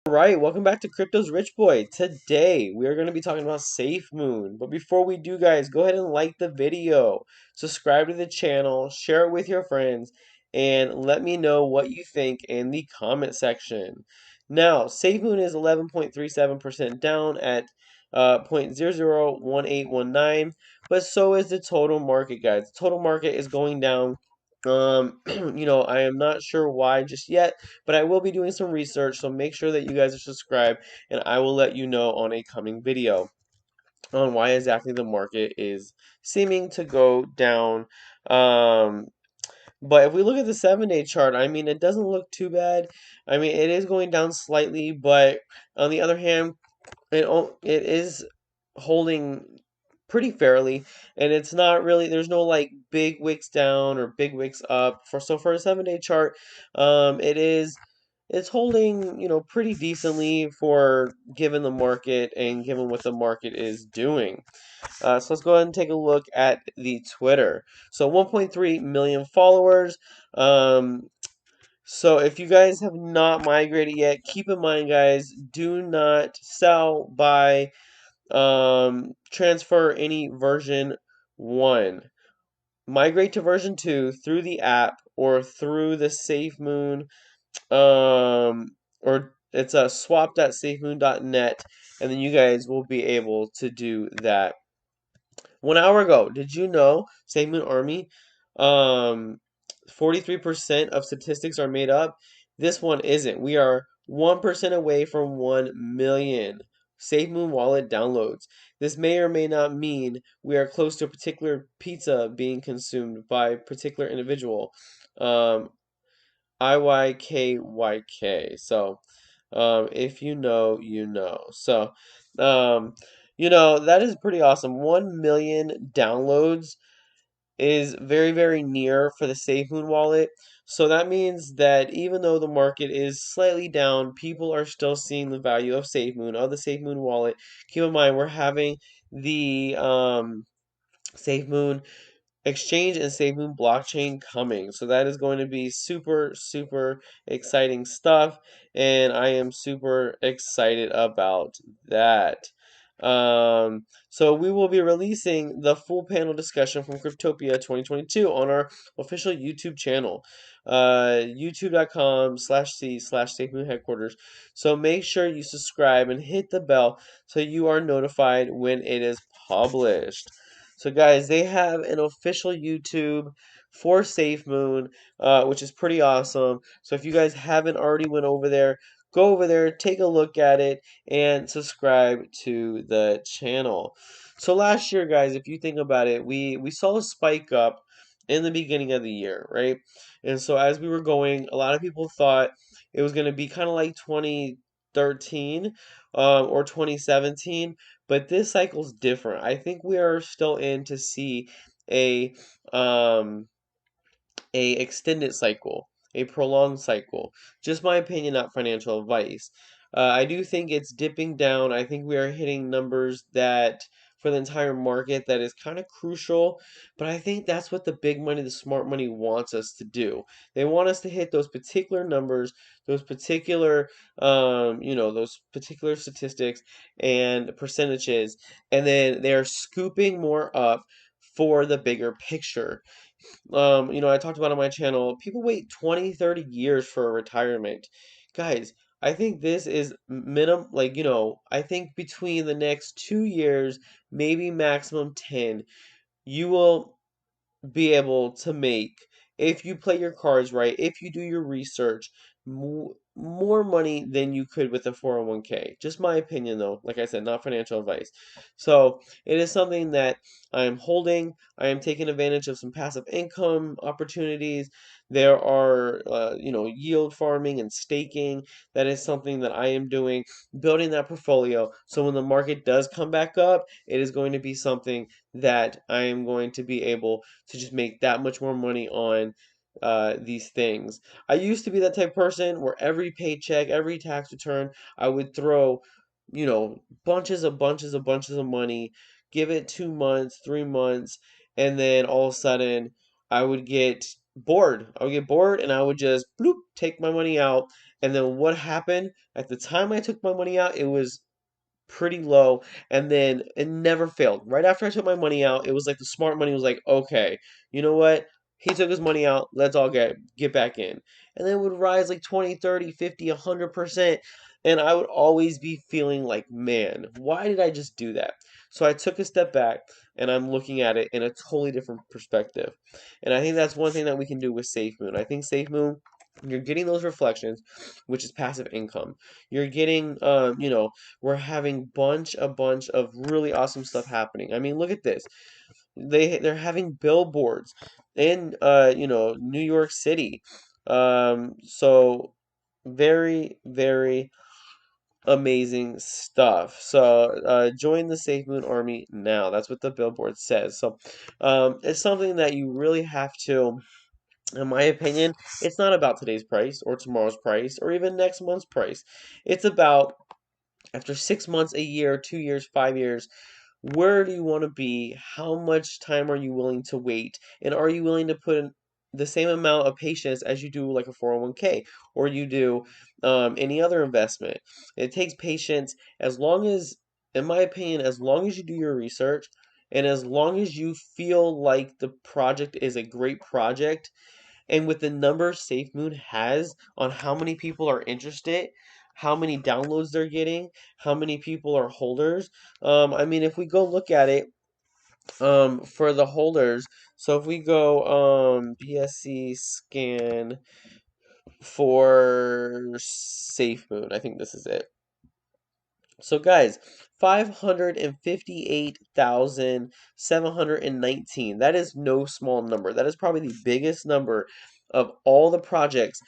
All right, welcome back to Crypto's Rich Boy. Today we are going to be talking about Safemoon. But before we do, guys, go ahead and like the video, subscribe to the channel, share it with your friends, and let me know what you think in the comment section. Now, Safemoon is 11.37% down at 0.001819, but so is the total market, guys. The total market is going down. I am not sure why just yet, but I will be doing some research, so make sure that you guys are subscribed, and I will let you know on a coming video on why exactly the market is seeming to go down. Um, but if we look at the 7-day chart, I mean, it doesn't look too bad. I mean, it is going down slightly, but on the other hand, it is holding pretty fairly, and it's not really, there's no like big wicks down or big wicks up. For a 7-day chart, it's holding, pretty decently for given the market and given what the market is doing. So let's go ahead and take a look at the Twitter. So 1.3 million followers. So if you guys have not migrated yet, keep in mind, guys, do not sell, buy, transfer any version 1. Migrate to version 2 through the app or through the SafeMoon, or it's a swap.safemoon.net, and then you guys will be able to do that. 1 hour ago, did you know, Safemoon Army, um, 43% of statistics are made up? This one isn't. We are 1% away from 1 million SafeMoon wallet downloads. This may or may not mean we are close to a particular pizza being consumed by a particular individual. Um, IYKYK. So, if you know, you know. So, um, that is pretty awesome. 1 million downloads is very, very near for the SafeMoon wallet. So that means that even though the market is slightly down, people are still seeing the value of SafeMoon, of the SafeMoon wallet. Keep in mind, we're having the SafeMoon exchange and SafeMoon blockchain coming. So that is going to be super, super exciting stuff, and I am super excited about that. So we will be releasing the full panel discussion from Cryptopia 2022 on our official YouTube channel, youtube.com/c/SafeMoon headquarters. So make sure you subscribe and hit the bell so you are notified when it is published. So guys, they have an official YouTube for SafeMoon, which is pretty awesome. So if you guys haven't already went over there, go over there, take a look at it, and subscribe to the channel. So last year, guys, if you think about it, we saw a spike up in the beginning of the year, right? And so as we were going, a lot of people thought it was going to be kind of like 2013, or 2017, but this cycle's different. I think we are still in to see a um a extended cycle, a prolonged cycle. Just my opinion, not financial advice. I do think it's dipping down. I think we are hitting numbers that for the entire market that is kind of crucial, but I think that's what the big money, the smart money wants us to do. They want us to hit those particular numbers, those particular statistics and percentages, and then they're scooping more up for the bigger picture. I talked about on my channel, people wait 20, 30 years for a retirement. Guys, I think this is minimum, like, I think between the next 2 years, maybe maximum 10, you will be able to make, if you play your cards right, if you do your research, more money than you could with a 401k. Just my opinion, though. Like I said, not financial advice. So it is something that I am holding. I am taking advantage of some passive income opportunities. There are, yield farming and staking. That is something that I am doing, building that portfolio. So when the market does come back up, it is going to be something that I am going to be able to just make that much more money on these things. I used to be that type of person where every paycheck, every tax return, I would throw, bunches of money, give it 2 months, 3 months, and then all of a sudden I would get bored. I would get bored and I would just bloop, take my money out And then what happened? At the time I took my money out, it was pretty low, and then it never failed. Right after I took my money out, it was like the smart money was like, okay, you know what? He took his money out, let's all get back in. And then it would rise like 20, 30, 50, 100%, and I would always be feeling like, man, why did I just do that? So I took a step back and I'm looking at it in a totally different perspective. And I think that's one thing that we can do with SafeMoon. I think SafeMoon, you're getting those reflections, which is passive income. You're getting, we're having a bunch of really awesome stuff happening. I mean, look at this. They're having billboards in New York City. So very, very amazing stuff. So join the Safe Moon Army now. That's what the billboard says. So it's something that you really have to, in my opinion, it's not about today's price or tomorrow's price or even next month's price. It's about after 6 months, a year, 2 years, 5 years, where do you want to be? How much time are you willing to wait? And are you willing to put in the same amount of patience as you do like a 401k or you do any other investment? It takes patience as long as, in my opinion, as long as you do your research and as long as you feel like the project is a great project, and with the number SafeMoon has on how many people are interested, how many downloads they're getting, how many people are holders. I mean, if we go look at it, for the holders, so if we go BSC scan for SafeMoon, I think this is it. So guys, 558,719. That is no small number. That is probably the biggest number of all the projects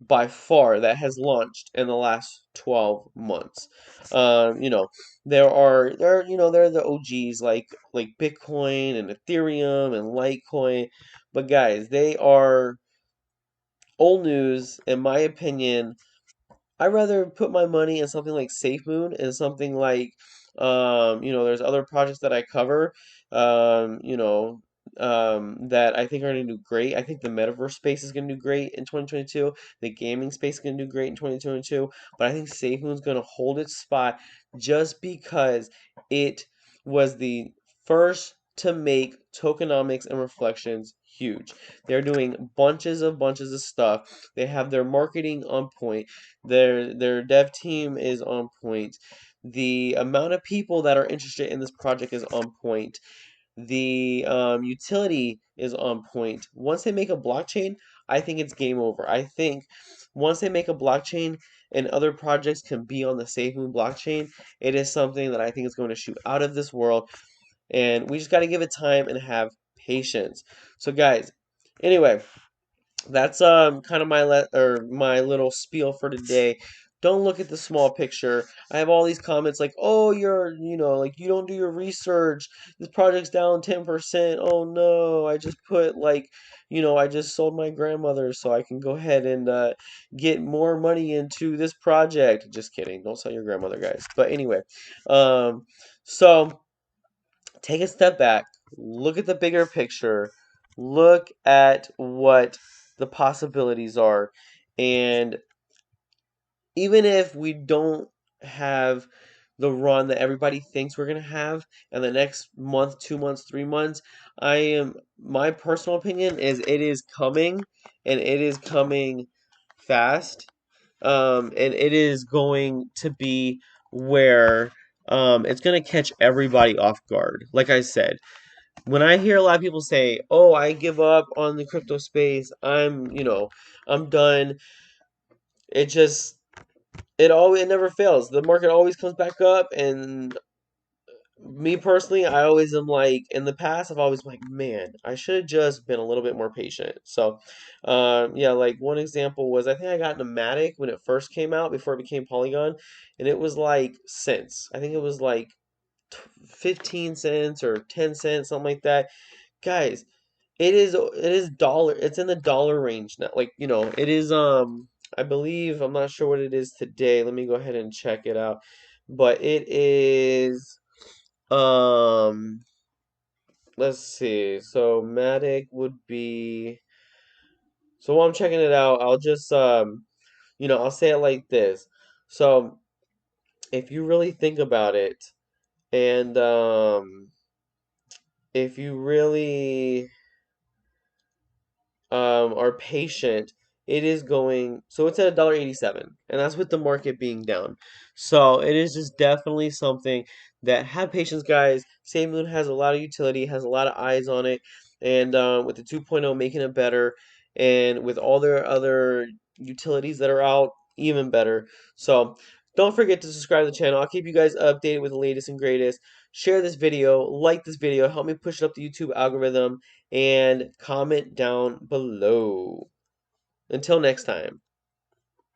by far that has launched in the last 12 months. You know, there are the OGs like Bitcoin and Ethereum and Litecoin, but guys, they are old news in my opinion. I'd rather put my money in something like SafeMoon and something like, there's other projects that I cover, that I think are going to do great. I think the metaverse space is going to do great in 2022. The gaming space is going to do great in 2022. But I think SafeMoon's going to hold its spot just because it was the first to make tokenomics and reflections huge. They're doing bunches of stuff. They have their marketing on point. Their dev team is on point. The amount of people that are interested in this project is on point. The utility is on point. Once they make a blockchain, I think it's game over. I think once they make a blockchain and other projects can be on the SafeMoon blockchain, it is something that I think is going to shoot out of this world. And we just got to give it time and have patience. So, guys, anyway, that's kind of my little spiel for today. Don't look at the small picture. I have all these comments like, "Oh, like you don't do your research. This project's down 10%. Oh no, I just put like, I just sold my grandmother so I can go ahead and get more money into this project." Just kidding. Don't sell your grandmother, guys. But anyway, so take a step back, look at the bigger picture, look at what the possibilities are, and even if we don't have the run that everybody thinks we're going to have in the next month, 2 months, 3 months, my personal opinion is it is coming and it is coming fast. And it is going to be where it's going to catch everybody off guard. Like I said, when I hear a lot of people say, "Oh, I give up on the crypto space. I'm done." It just it never fails. The market always comes back up, and me personally, I always am like in the past, I've always been like, man, I should have just been a little bit more patient. So, yeah, like one example was I think I got Nomadic when it first came out before it became Polygon, and it was like cents. I think it was like 15 cents or 10 cents, something like that. Guys, it is dollar. It's in the dollar range now. Like, it is I believe I'm not sure what it is today. Let me go ahead and check it out. But it is let's see. So Matic would be, so while I'm checking it out, I'll just I'll say it like this. So if you really think about it, and if you really are patient, it is going, so it's at $1.87, and that's with the market being down. So it is just definitely something that have patience, guys. Safemoon has a lot of utility, has a lot of eyes on it, and with the 2.0 making it better, and with all their other utilities that are out, even better. So don't forget to subscribe to the channel. I'll keep you guys updated with the latest and greatest. Share this video, like this video, help me push it up the YouTube algorithm, and comment down below. Until next time.